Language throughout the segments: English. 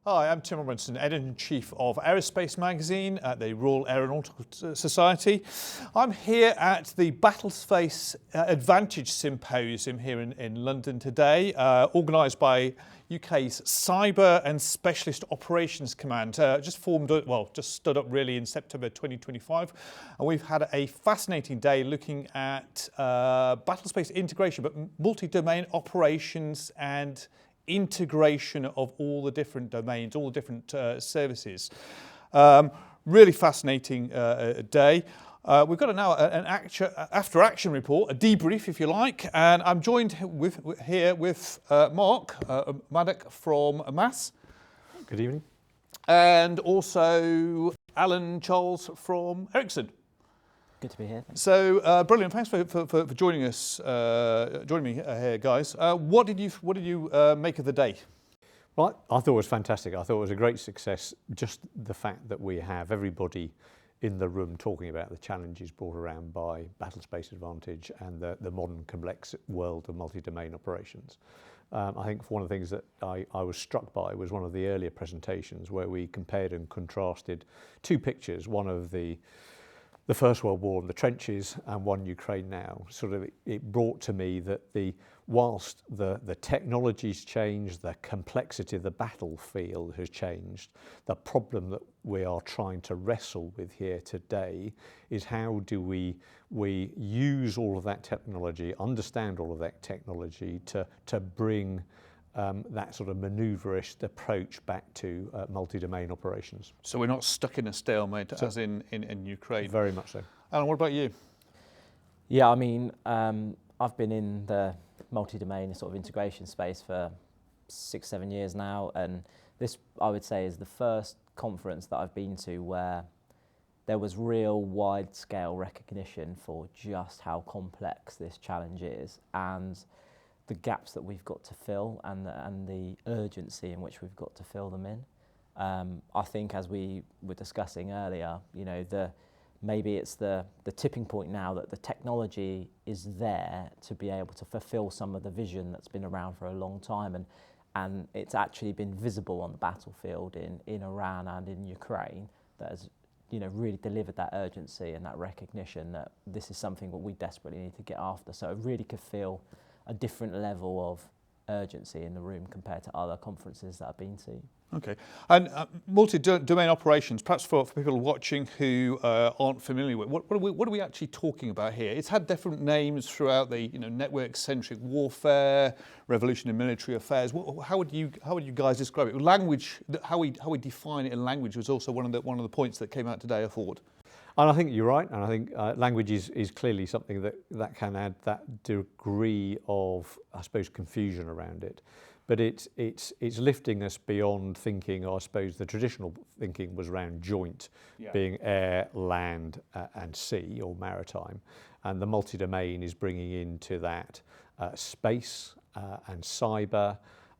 Hi, I'm Tim Robinson, Editor-in-Chief of Aerospace magazine at the Royal Aeronautical Society. I'm here at the Battlespace Advantage Symposium here in London today, organised by UK's Cyber and Specialist Operations Command, just stood up really in September 2025. And we've had a fascinating day looking at battlespace integration, but multi-domain operations and integration of all the different domains, all the different services. Really fascinating day. We've got now an after-action report, a debrief if you like, and I'm joined here with Mark Maddick from MAS. Good evening. And also Allan Charles from Ericsson. Good to be here. So brilliant! Thanks for joining us, joining me here, guys. What did you make of the day? Well, I thought it was fantastic. I thought it was a great success. Just the fact that we have everybody in the room talking about the challenges brought around by Battlespace Advantage and the modern complex world of multi-domain operations. I think one of the things that I was struck by was one of the earlier presentations where we compared and contrasted two pictures, one of the First World War and the trenches and one Ukraine now. Sort of it brought to me that whilst the technology's changed, the complexity of the battlefield has changed, the problem that we are trying to wrestle with here today is how do we use all of that technology, understand all of that technology to bring that sort of manoeuvrist approach back to multi-domain operations. So we're not stuck in a stalemate as in Ukraine. Very much so. Allan, what about you? Yeah, I mean, I've been in the multi-domain sort of integration space for 6-7 years now, and this, I would say, is the first conference that I've been to where there was real wide-scale recognition for just how complex this challenge is, and the gaps that we've got to fill and the urgency in which we've got to fill them in. I think, as we were discussing earlier, you know, maybe it's the tipping point now that the technology is there to be able to fulfill some of the vision that's been around for a long time, and it's actually been visible on the battlefield in Iran and in Ukraine that has, you know, really delivered that urgency and that recognition that this is something that we desperately need to get after. So it really could feel a different level of urgency in the room compared to other conferences that I've been to. Okay, and multi-domain operations, perhaps for people watching who aren't familiar with, what are we actually talking about here? It's had different names throughout the, you know, network-centric warfare, revolution in military affairs. How would you guys describe it? Language, how we define it in language was also one of the points that came out today, I thought. And I think you're right, and I think language is clearly something that can add that degree of, I suppose, confusion around it. But it's lifting us beyond thinking, I suppose the traditional thinking was around joint, being air, land and sea or maritime. And the multi-domain is bringing into that space and cyber,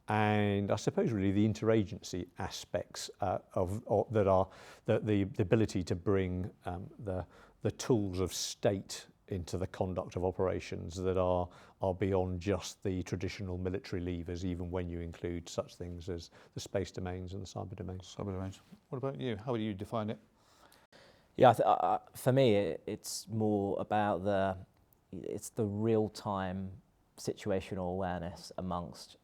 and I suppose really the interagency aspects that are the ability to bring the tools of state into the conduct of operations that are beyond just the traditional military levers, even when you include such things as the space domains and the cyber domains. Cyber domains. What about you? How would you define it? Yeah, for me, it's more about the real-time situational awareness amongst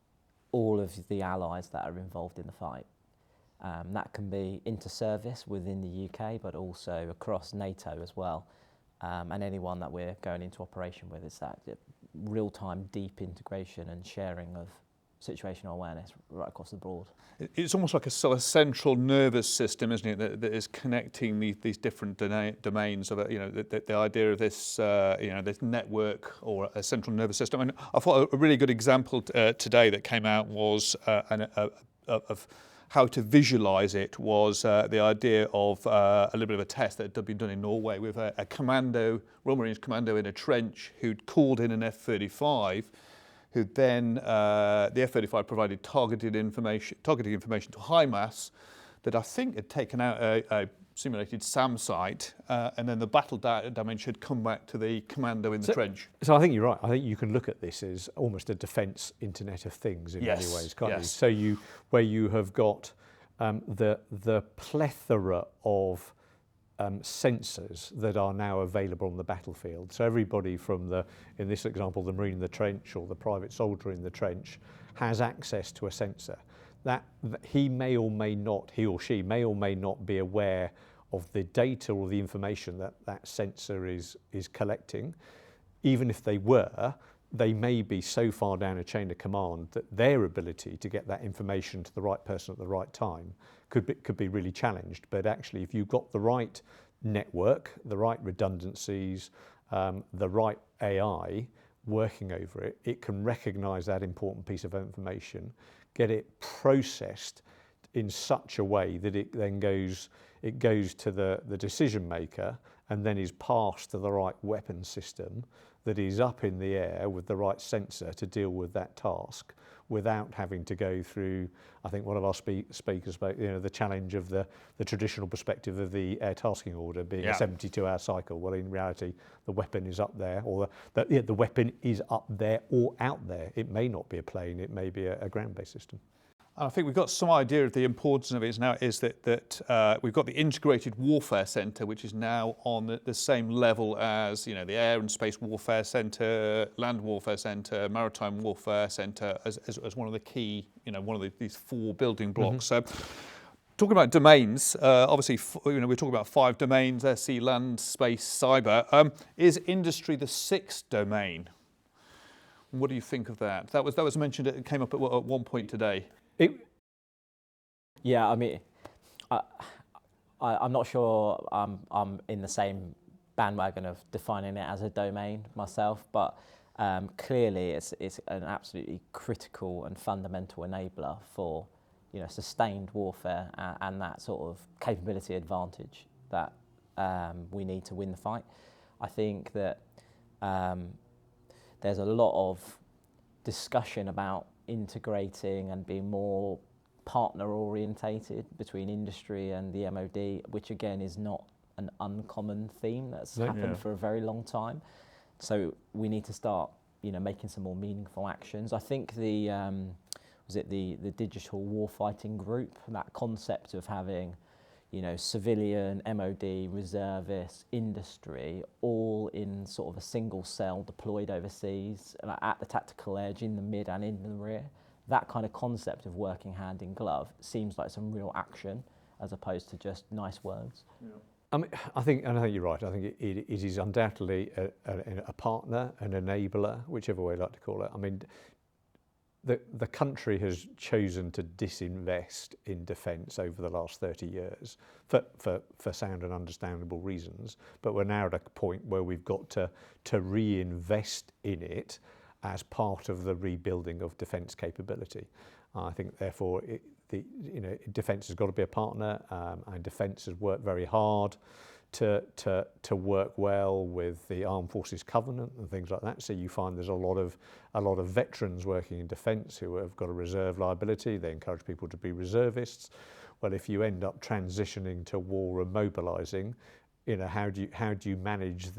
all of the allies that are involved in the fight. That can be inter-service within the UK, but also across NATO as well. And anyone that we're going into operation with, is that real-time deep integration and sharing of situational awareness right across the board. It's almost like a sort of central nervous system, isn't it, that is connecting these different domains of, you know, the idea of this, you know, this network or a central nervous system. And I thought a really good example today that came out was of how to visualize it was the idea of a little bit of a test that had been done in Norway with a commando, Royal Marines commando in a trench who'd called in an F-35, who then the F-35 provided targeting information to HIMARS that I think had taken out a simulated SAM site, and then the battle damage had come back to the commando in the trench. So I think you're right. I think you can look at this as almost a defence Internet of Things in many ways, can't you? So where you have got the plethora of sensors that are now available on the battlefield. So everybody from in this example, the Marine in the trench or the private soldier in the trench has access to a sensor. That he or she may or may not be aware of the data or the information that sensor is collecting. Even if they were, they may be so far down a chain of command that their ability to get that information to the right person at the right time could be really challenged. But actually, if you've got the right network, the right redundancies, the right AI working over it, it can recognise that important piece of information, get it processed in such a way that it then goes to the decision maker and then is passed to the right weapon system that is up in the air with the right sensor to deal with that task without having to go through, I think one of our speakers spoke, the challenge of the traditional perspective of the air tasking order being a 72-hour cycle. Well, in reality, the weapon is up there, or the weapon is up there or out there. It may not be a plane, it may be a ground-based system. I think we've got some idea of the importance of it now is that we've got the Integrated Warfare Centre, which is now on the same level as the Air and Space Warfare Centre, Land Warfare Centre, Maritime Warfare Centre as one of the key, one of these four building blocks. So, talking about domains, obviously, we're talking about 5 domains: air, sea, land, space, cyber. Is industry the 6th domain? What do you think of that? That was mentioned. It came up at one point today. Yeah, I mean, I'm not sure I'm in the same bandwagon of defining it as a domain myself, but clearly it's an absolutely critical and fundamental enabler for sustained warfare and that sort of capability advantage that we need to win the fight. I think that there's a lot of discussion about integrating and being more partner orientated between industry and the MOD, which again is not an uncommon theme that's happened for a very long time. So we need to start, making some more meaningful actions. I think the digital warfighting group, that concept of having, civilian, MOD, reservists, industry, all in sort of a single cell deployed overseas, at the tactical edge, in the mid and in the rear. That kind of concept of working hand in glove seems like some real action as opposed to just nice words. Yeah. I think you're right. I think it is undoubtedly a partner, an enabler, whichever way you like to call it. I mean, the country has chosen to disinvest in defence over the last 30 years for sound and understandable reasons, but we're now at a point where we've got to reinvest in it as part of the rebuilding of defence capability. I think therefore defence has got to be a partner, and defence has worked very hard to work well with the Armed Forces Covenant and things like that. So you find there's a lot of veterans working in defence who have got a reserve liability. They encourage people to be reservists. Well, if you end up transitioning to war and mobilising, how do you manage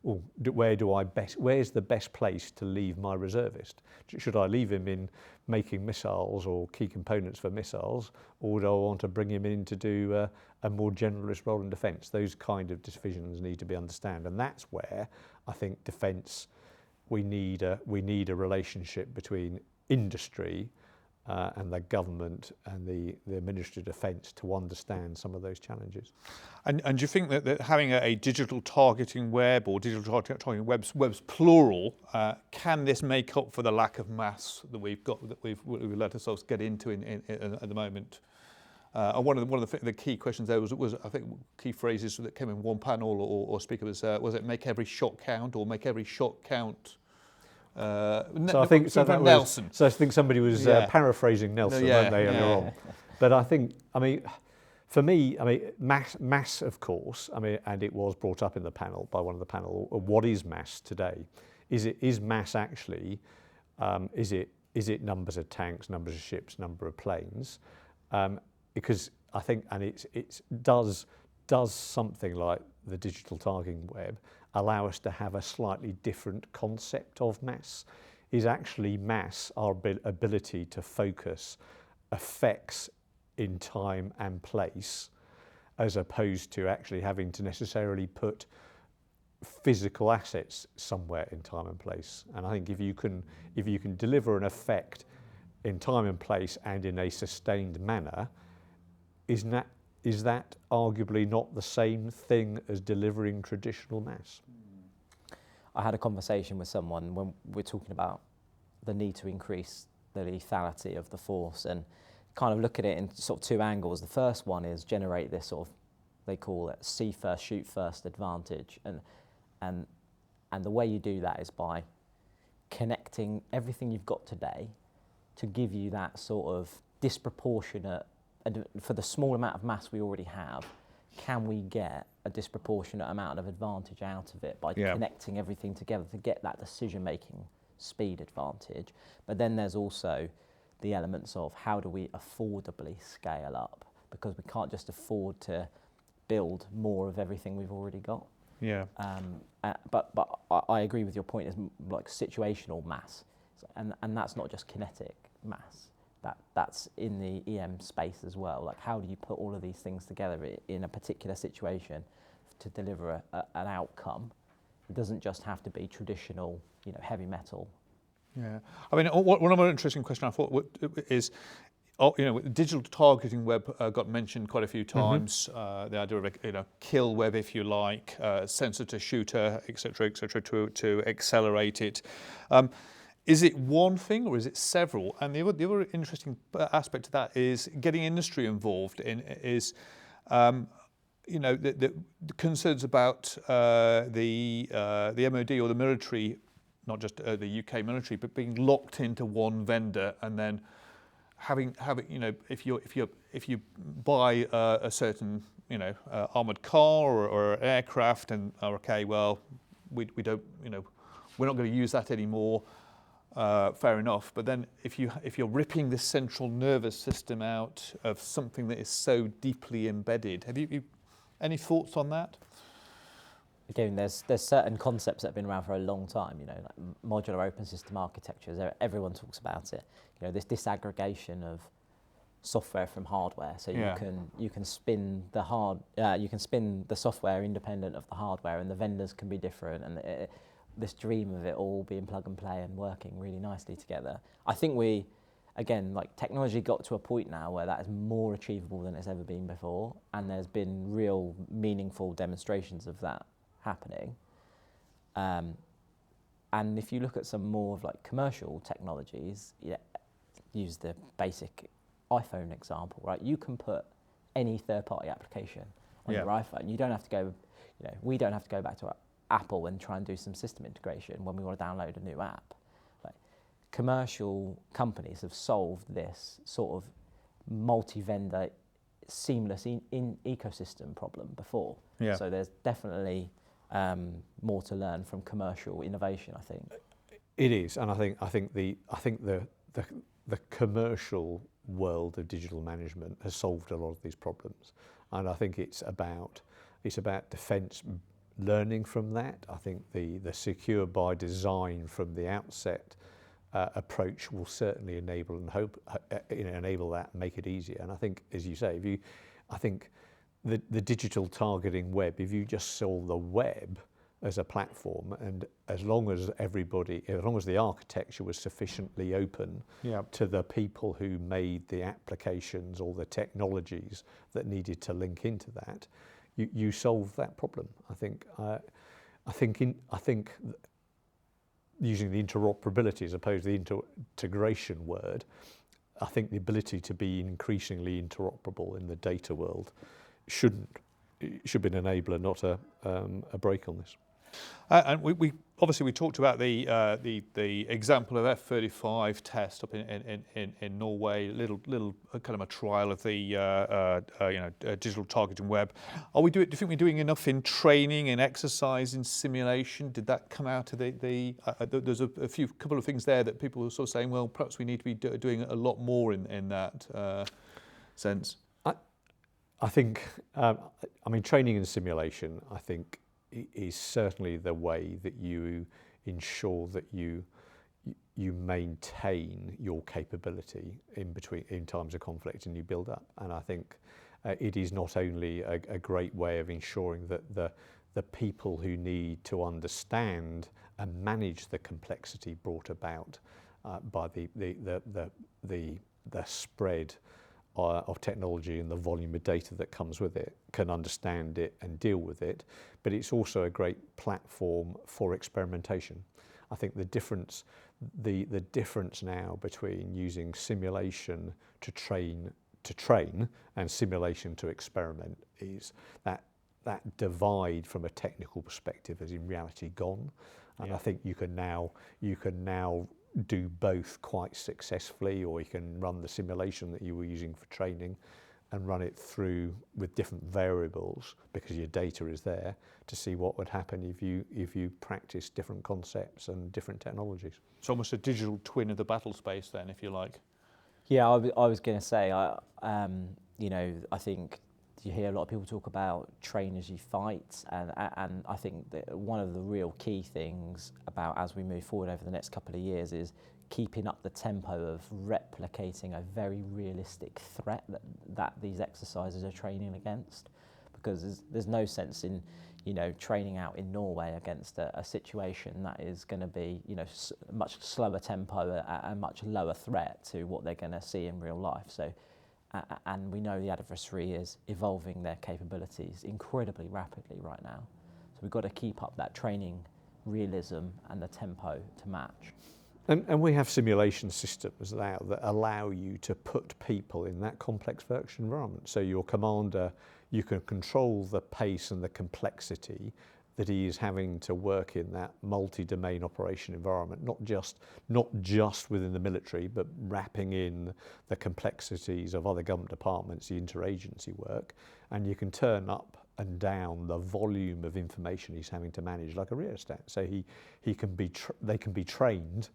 where's the best place to leave my reservist? Should I leave him in making missiles or key components for missiles, or do I want to bring him in to do a more generalist role in defence? Those kind of decisions need to be understood, and that's where I think defence, we need a relationship between industry and the government and the Ministry of Defence to understand some of those challenges. And do you think that having a digital targeting web or digital targeting webs plural, can this make up for the lack of mass that we've let ourselves get into at the moment? One of the key questions there was I think key phrases that came in one panel or speaker was it make every shot count or make every shot count? I think somebody was paraphrasing Nelson, weren't they, earlier on? But for me, mass, of course, and it was brought up in the panel by one of the panel. What is mass today? Is mass actually? Is it numbers of tanks, numbers of ships, number of planes? Because I think, and it does something like the digital targeting web allow us to have a slightly different concept of mass. Is actually mass our ability to focus effects in time and place, as opposed to actually having to necessarily put physical assets somewhere in time and place. And I think if you can deliver an effect in time and place and in a sustained manner, is that arguably not the same thing as delivering traditional mass? I had a conversation with someone when we're talking about the need to increase the lethality of the force, and kind of look at it in sort of two angles. The first one is generate this sort of, they call it see first, shoot first advantage, and the way you do that is by connecting everything you've got today to give you that sort of disproportionate, for the small amount of mass we already have, can we get a disproportionate amount of advantage out of it by connecting everything together to get that decision-making speed advantage? But then there's also the elements of how do we affordably scale up, because we can't just afford to build more of everything we've already got. Yeah. But I agree with your point, is like situational mass, and that's not just kinetic mass. That's in the EM space as well. Like, how do you put all of these things together in a particular situation to deliver an outcome? It doesn't just have to be traditional, heavy metal. Yeah, I mean, one other interesting question I thought is, digital targeting web got mentioned quite a few times. The idea of kill web, if you like, sensor to shooter, etc., to accelerate it. Is it one thing or is it several? And the other interesting aspect of that is getting industry involved in the concerns about the MOD or the military, not just the UK military, but being locked into one vendor, and then having if you buy a certain armored car or aircraft, and we don't we're not going to use that anymore. Fair enough, but then if you're ripping the central nervous system out of something that is so deeply embedded, have you any thoughts on that? Again, there's certain concepts that have been around for a long time. Like modular open system architectures. Everyone talks about it. This disaggregation of software from hardware, so you can spin the software independent of the hardware, and the vendors can be different, and this dream of it all being plug and play and working really nicely together. I think technology got to a point now where that is more achievable than it's ever been before, and there's been real meaningful demonstrations of that happening. And if you look at some more of commercial technologies, use the basic iPhone example, right? You can put any third-party application on your iPhone. You don't have to go, we don't have to go back to Apple and try and do some system integration when we want to download a new app. Commercial companies have solved this sort of multi-vendor, seamless in ecosystem problem before. Yeah. So there's definitely more to learn from commercial innovation, I think. It is, and I think the commercial world of digital management has solved a lot of these problems, and I think it's about defence learning from that. I think the secure by design from the outset approach will certainly enable that and make it easier. And I think, as you say, I think the digital targeting web, if you just saw the web as a platform, and as long as the architecture was sufficiently open to the people who made the applications or the technologies that needed to link into that, you solve that problem. I think using the interoperability as opposed to the integration word, I think the ability to be increasingly interoperable in the data world should be an enabler, not a brake on this. And we obviously talked about the example of F-35 test up in Norway, little kind of a trial of the digital targeting web. Do you think we're doing enough in training, in exercise, in simulation? Did that come out of there's a couple of things there that people were sort of saying, well, perhaps we need to be doing a lot more in that sense. I think, training and simulation, I think, is certainly the way that you ensure that you you maintain your capability in times of conflict, and you build up. And I think it is not only a great way of ensuring that the people who need to understand and manage the complexity brought about by the spread of technology and the volume of data that comes with it can understand it and deal with it, but it's also a great platform for experimentation. I think the difference now between using simulation to train and simulation to experiment is that divide from a technical perspective is in reality gone, and I think you can now do both quite successfully, or you can run the simulation that you were using for training and run it through with different variables, because your data is there to see what would happen if you practice different concepts and different technologies. It's almost a digital twin of the battle space then, if you like. Yeah, I was going to say, you know, I think you hear a lot of people talk about train as you fight, and I think that one of the real key things about as we move forward over the next couple of years is keeping up the tempo of replicating a very realistic threat that these exercises are training against, because there's no sense in, you know, training out in Norway against a situation that is going to be, you know, much slower tempo, a much lower threat to what they're going to see in real life. So, and we know the adversary is evolving their capabilities incredibly rapidly right now. So we've got to keep up that training realism and the tempo to match. And we have simulation systems now that allow you to put people in that complex virtual environment. So your commander, you can control the pace and the complexity that he is having to work in that multi-domain operation environment, not just within the military, but wrapping in the complexities of other government departments, the interagency work, and you can turn up and down the volume of information he's having to manage like a rheostat. So they can be trained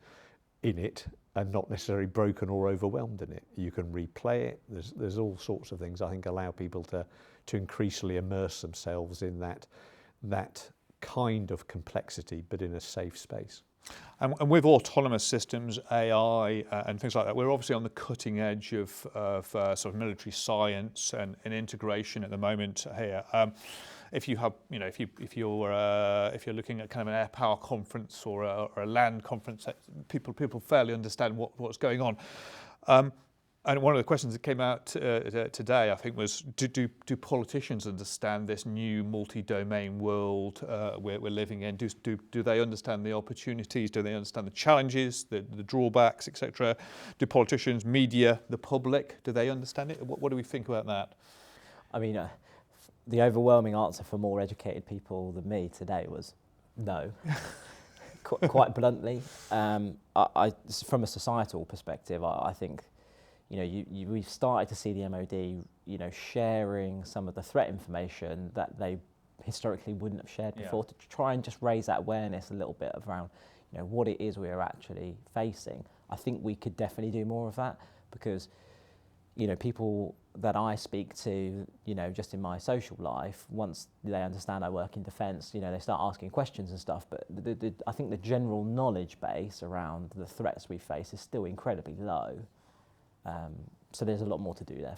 in it and not necessarily broken or overwhelmed in it. You can replay it. There's all sorts of things I think allow people to increasingly immerse themselves in that kind of complexity, but in a safe space. And with autonomous systems, AI and things like that, we're obviously on the cutting edge of sort of military science and integration at the moment here. If you have, you know, if you're looking at kind of an air power conference or a land conference, people fairly understand what's going on. And one of the questions that came out today, I think, was do politicians understand this new multi-domain world we're living in? Do they understand the opportunities? Do they understand the challenges, the drawbacks, etc.? Do politicians, media, the public, do they understand it? What do we think about that? I mean, the overwhelming answer for more educated people than me today was no. Quite bluntly. From a societal perspective, I think, you know, we've started to see the MOD, you know, sharing some of the threat information that they historically wouldn't have shared before, to try and just raise that awareness a little bit around, you know, what it is we are actually facing. I think we could definitely do more of that, because, you know, people that I speak to, you know, just in my social life, once they understand I work in defence, you know, they start asking questions and stuff. But I think the general knowledge base around the threats we face is still incredibly low. So there's a lot more to do there.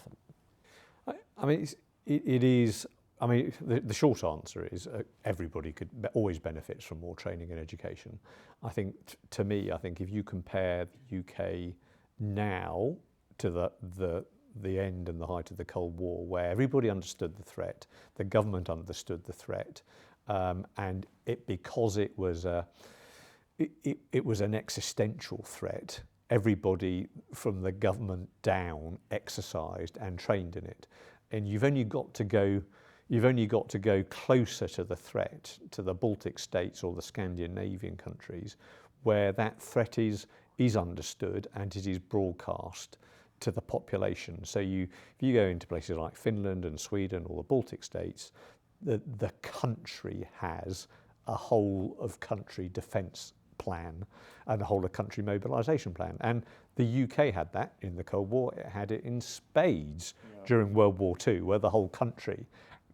I mean, it is. I mean, the short answer is everybody always benefits from more training and education. I think, to me, I think if you compare the UK now to the end and the height of the Cold War, where everybody understood the threat, the government understood the threat, and because it was an existential threat, everybody from the government down exercised and trained in it. And you've only got to go closer to the threat, to the Baltic states or the Scandinavian countries, where that threat is understood and it is broadcast to the population. So if you go into places like Finland and Sweden or the Baltic states, the country has a whole of country defence plan and a whole of country mobilisation plan. And the UK had that in the Cold War. It had it in spades during World War II, where the whole country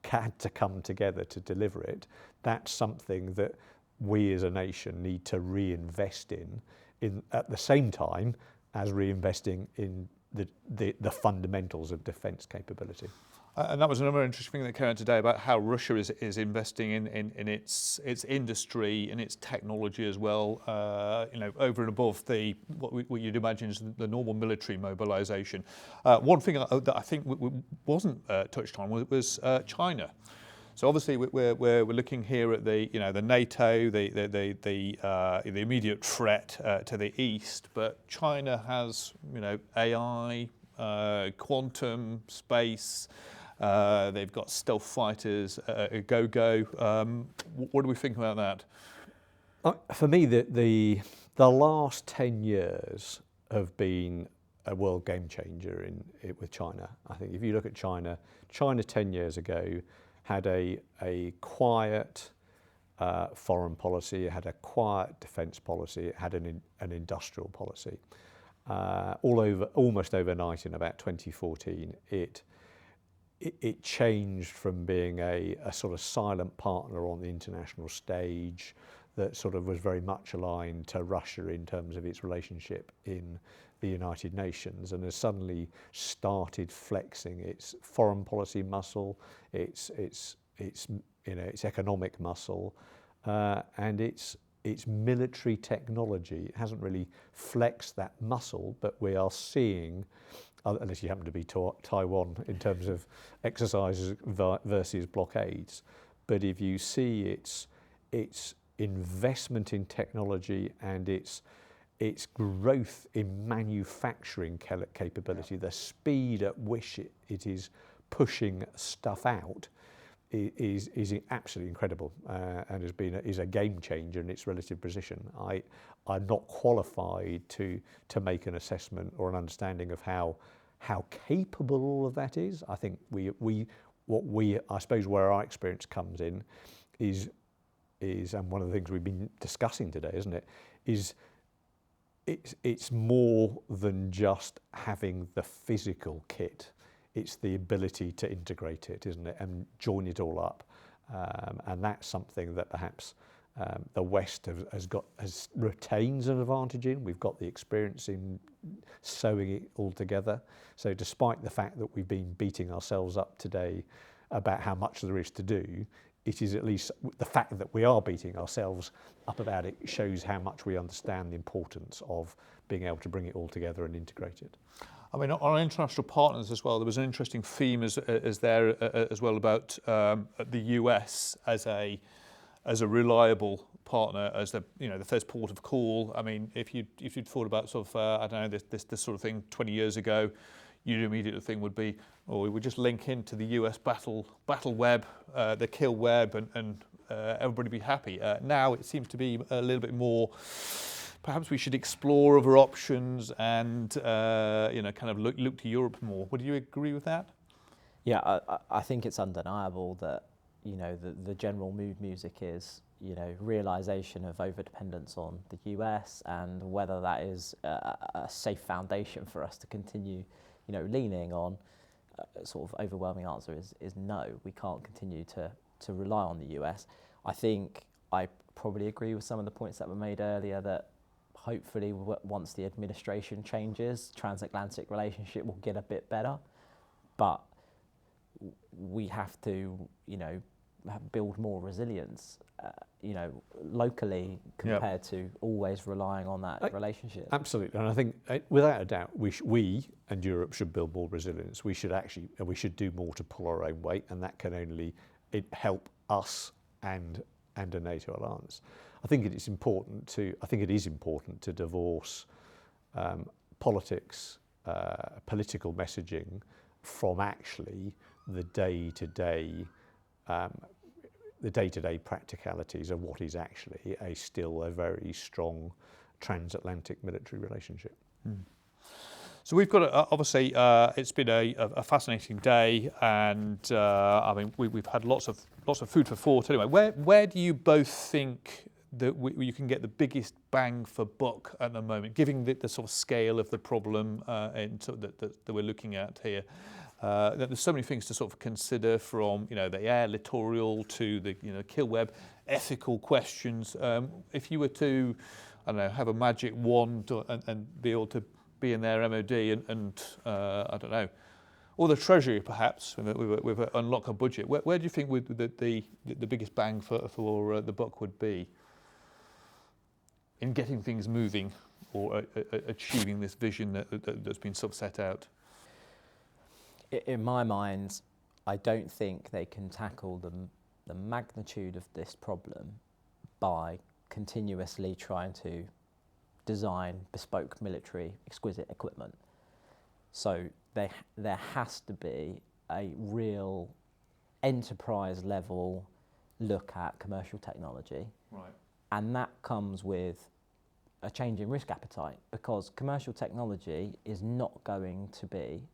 had to come together to deliver it. That's something that we as a nation need to reinvest in at the same time as reinvesting in the fundamentals of defence capability. And that was another interesting thing that came out today about how Russia is investing in its industry and its technology as well. Over and above what you'd imagine is the normal military mobilisation. One thing that I think wasn't touched on was China. So obviously we're looking here at the NATO, the immediate threat to the east, but China has AI, quantum, space. They've got stealth fighters, go. What do we think about that? For me, the last 10 years have been a world game changer with China. I think if you look at China 10 years ago had a quiet foreign policy, it had a quiet defence policy, it had an industrial policy. Almost overnight in about 2014, it changed from being a sort of silent partner on the international stage that sort of was very much aligned to Russia in terms of its relationship in the United Nations, and has suddenly started flexing its foreign policy muscle, its economic muscle, and its military technology. It hasn't really flexed that muscle, but we are seeing, unless you happen to be Taiwan in terms of exercises versus blockades, but if you see its investment in technology and its growth in manufacturing capability, the speed at which it is pushing stuff out is absolutely incredible, and is a game changer in its relative position. I'm not qualified to make an assessment or an understanding of how capable all of that is. I think I suppose where our experience comes in is and one of the things we've been discussing today, isn't it, is it's more than just having the physical kit. It's the ability to integrate it, isn't it, and join it all up, and that's something that perhaps the West has retains an advantage in. We've got the experience in sewing it all together. So despite the fact that we've been beating ourselves up today about how much there is to do, it is at least the fact that we are beating ourselves up about it shows how much we understand the importance of being able to bring it all together and integrate it. I mean, on our international partners as well, there was an interesting theme as well about the US as a reliable partner, as the first port of call. I mean, if you'd thought about sort of I don't know this sort of thing 20 years ago, your immediate thing would be, we would just link into the US battle web, the kill web, and everybody be happy. Now it seems to be a little bit more. Perhaps we should explore other options and kind of look to Europe more. Would you agree with that? Yeah, I think it's undeniable that the general mood music is realization of overdependence on the US, and whether that is a safe foundation for us to continue leaning on. Sort of overwhelming answer is no. We can't continue to rely on the US. I think I probably agree with some of the points that were made earlier, that hopefully once the administration changes, transatlantic relationship will get a bit better, but we have to build more resilience locally compared to always relying on that relationship. Absolutely, and I think without a doubt we and Europe should build more resilience. We should do more to pull our own weight, and that can only help us and a NATO alliance. I think it is important to divorce politics, political messaging from actually the day-to-day practicalities of what is actually still a very strong transatlantic military relationship. Mm. So we've got obviously it's been a fascinating day, and I mean we've had lots of food for thought. Anyway, where do you both think that you can get the biggest bang for buck at the moment, given the sort of scale of the problem that we're looking at here? There's so many things to sort of consider, from the air littoral to the kill web. ethical questions. If you were to, I don't know, have a magic wand and be able to be in their MOD and I don't know, or the Treasury perhaps, with unlock a budget, where do you think the biggest bang for the buck would be in getting things moving or achieving this vision that's been sort of set out? In my mind, I don't think they can tackle the magnitude of this problem by continuously trying to design bespoke military exquisite equipment. So there has to be a real enterprise level look at commercial technology. Right. And that comes with a change in risk appetite, because commercial technology is not going to be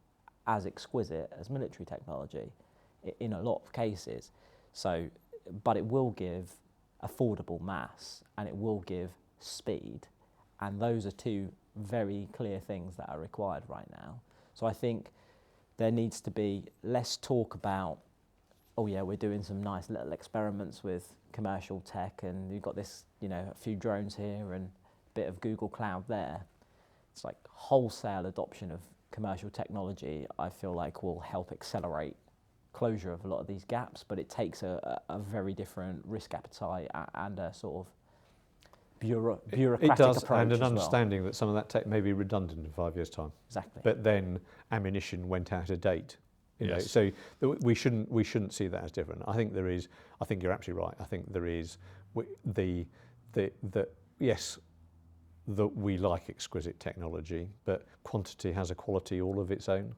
as exquisite as military technology in a lot of cases. So, but it will give affordable mass and it will give speed. And those are two very clear things that are required right now. So I think there needs to be less talk about, oh yeah, we're doing some nice little experiments with commercial tech and you've got this, you know, a few drones here and a bit of Google Cloud there. It's like wholesale adoption of commercial technology, I feel like will help accelerate closure of a lot of these gaps, but it takes a very different risk appetite and a sort of bureaucratic it does, approach and an as understanding that some of that tech may be redundant in 5 years' time. Exactly. But then ammunition went out of date. You know, Yes. so we shouldn't see that as different. I think there is. I think you're absolutely right. I think there is yes, that we like exquisite technology, but quantity has a quality all of its own.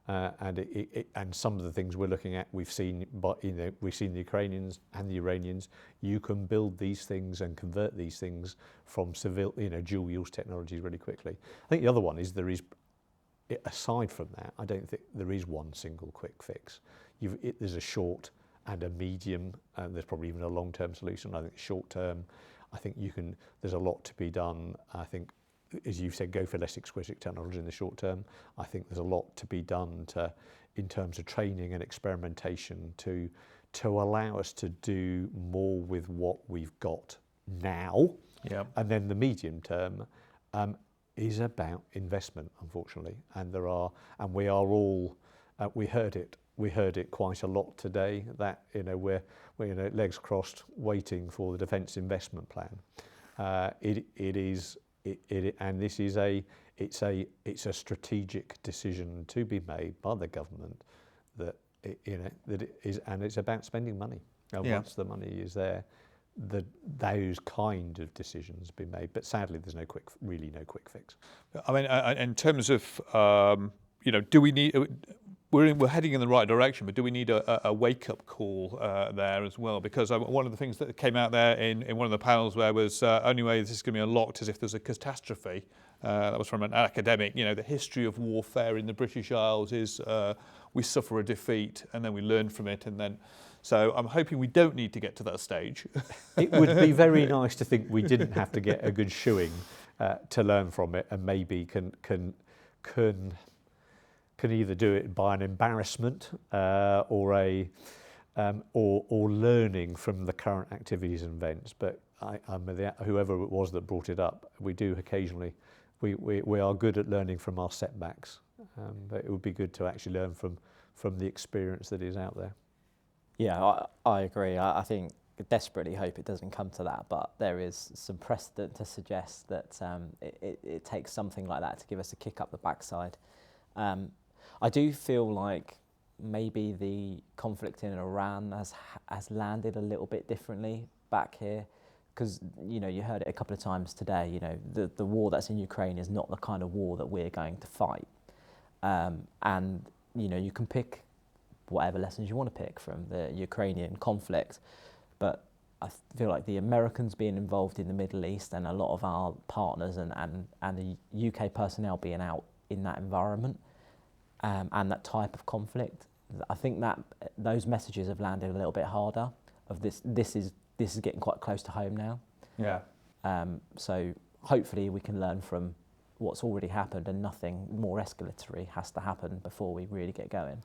And some of the things we're looking at, we've seen the Ukrainians and the Iranians. You can build these things and convert these things from dual use technologies really quickly. I think the other one is aside from that, I don't think there is one single quick fix. There's a short and a medium, and there's probably even a long-term solution. I think short term, I think there's a lot to be done. I think, as you said, go for less exquisite technology in the short term. I think there's a lot to be done in terms of training and experimentation to allow us to do more with what we've got now. Yeah. And then the medium term is about investment, unfortunately. And we are all, we heard it quite a lot today that we're legs crossed waiting for the defence investment plan. And this is it's a strategic decision to be made by the government that it is, and it's about spending money. And once the money is there, those kind of decisions be made. But sadly, there's no quick fix. I mean, in terms of do we need? We're heading in the right direction, but do we need a wake-up call there as well? Because one of the things that came out there in one of the panels where was only way this is going to be unlocked is if there's a catastrophe. That was from an academic. The history of warfare in the British Isles is we suffer a defeat and then we learn from it, and then. So I'm hoping we don't need to get to that stage. It would be very nice to think we didn't have to get a good shoeing to learn from it, and maybe can either do it by an embarrassment or learning from the current activities and events. But whoever it was that brought it up, we do occasionally. We are good at learning from our setbacks, but it would be good to actually learn from the experience that is out there. Yeah, I agree. I think desperately hope it doesn't come to that, but there is some precedent to suggest that it takes something like that to give us a kick up the backside. I do feel like maybe the conflict in Iran has landed a little bit differently back here, because you heard it a couple of times today. The war that's in Ukraine is not the kind of war that we're going to fight, and you can pick whatever lessons you want to pick from the Ukrainian conflict, but I feel like the Americans being involved in the Middle East and a lot of our partners and the UK personnel being out in that environment and that type of conflict, I think that those messages have landed a little bit harder. Of this is getting quite close to home now. Yeah. So hopefully we can learn from what's already happened, and nothing more escalatory has to happen before we really get going.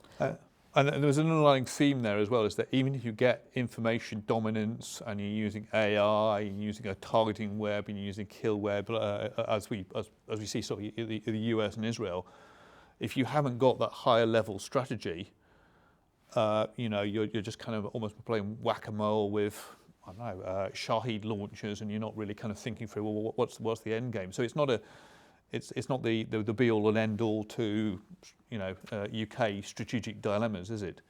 And there was an underlying theme there as well, is that even if you get information dominance and you're using AI, you're using a targeting web, and you're using kill web, as we see sort of the US and Israel, if you haven't got that higher level strategy, you're just kind of almost playing whack-a-mole with, I don't know, Shahed launchers, and you're not really kind of thinking through, well, what's the end game? So it's not the be all and end all to UK strategic dilemmas, is it?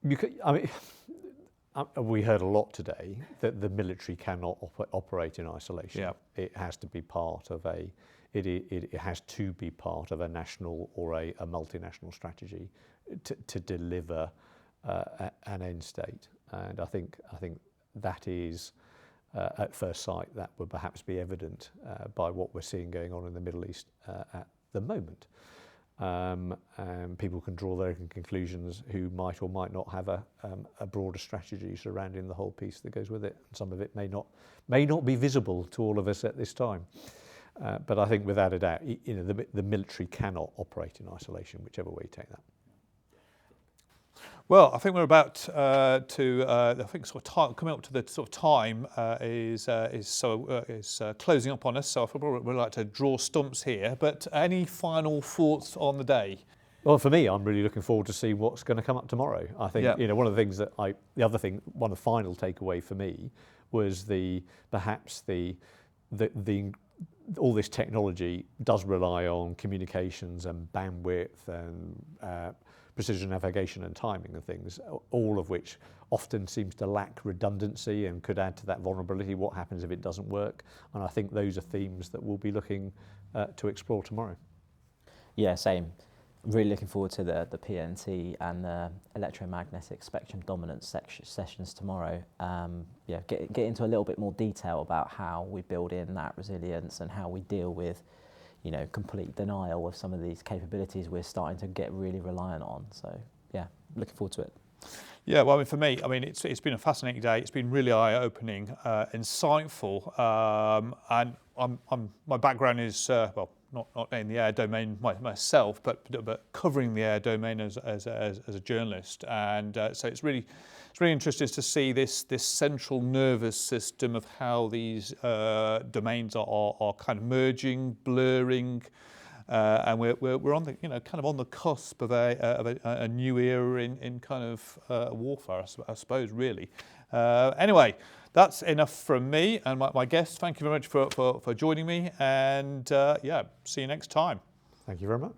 We heard a lot today that the military cannot operate in isolation. Yeah. It has to be part of it has to be part of a national or a multinational strategy to deliver an end state. And I think that is, at first sight, that would perhaps be evident by what we're seeing going on in the Middle East at the moment. And people can draw their own conclusions who might or might not have a broader strategy surrounding the whole piece that goes with it. Some of it may not be visible to all of us at this time. But I think without a doubt, the military cannot operate in isolation, whichever way you take that. Well, I think we're about to. I think sort of time coming up to the sort of time is closing up on us. So I probably would like to draw stumps here. But any final thoughts on the day? Well, for me, I'm really looking forward to see what's going to come up tomorrow. I think one of the things one of the final takeaway for me was perhaps all this technology does rely on communications and bandwidth and precision navigation and timing and things, all of which often seems to lack redundancy and could add to that vulnerability. What happens if it doesn't work? And I think those are themes that we'll be looking to explore tomorrow. Yeah, same. Really looking forward to the PNT and the electromagnetic spectrum dominance sessions tomorrow. Get into a little bit more detail about how we build in that resilience and how we deal with complete denial of some of these capabilities we're starting to get really reliant on. So looking forward to it. Yeah, well, for me, it's been a fascinating day. It's been really eye-opening, insightful, and my background is not in the air domain myself, but covering the air domain as a journalist, and so it's really interesting to see this central nervous system of how these domains are kind of merging, blurring, and we're on the kind of on the cusp of a new era in kind of warfare, I suppose, really. Anyway, that's enough from me and my guests. Thank you very much for joining me, and see you next time. Thank you very much.